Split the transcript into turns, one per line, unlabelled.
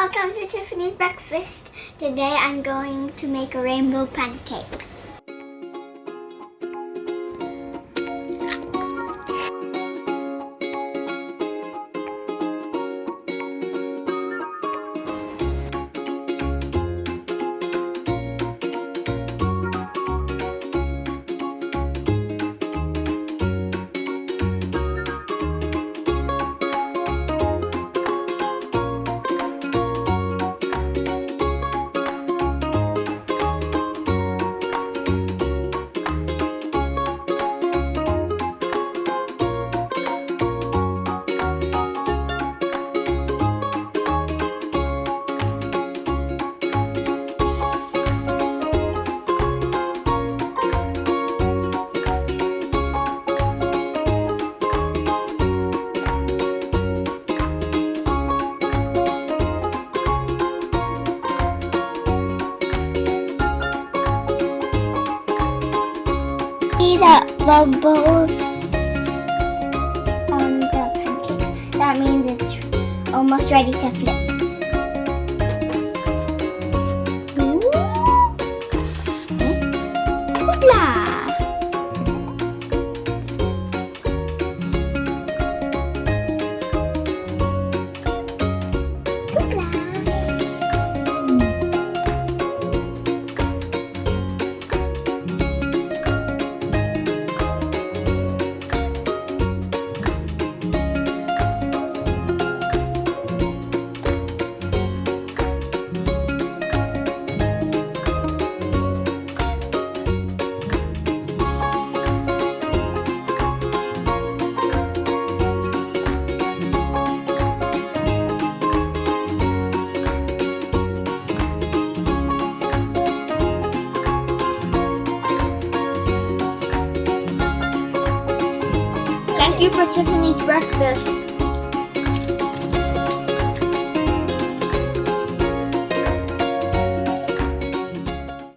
Welcome to Tiffany's breakfast. Today I'm going to make a rainbow pancake. See the bubbles on the pancake? That means it's almost ready to flip. Ooh. Okay. Hoopla! Thank you for Tiffany's breakfast.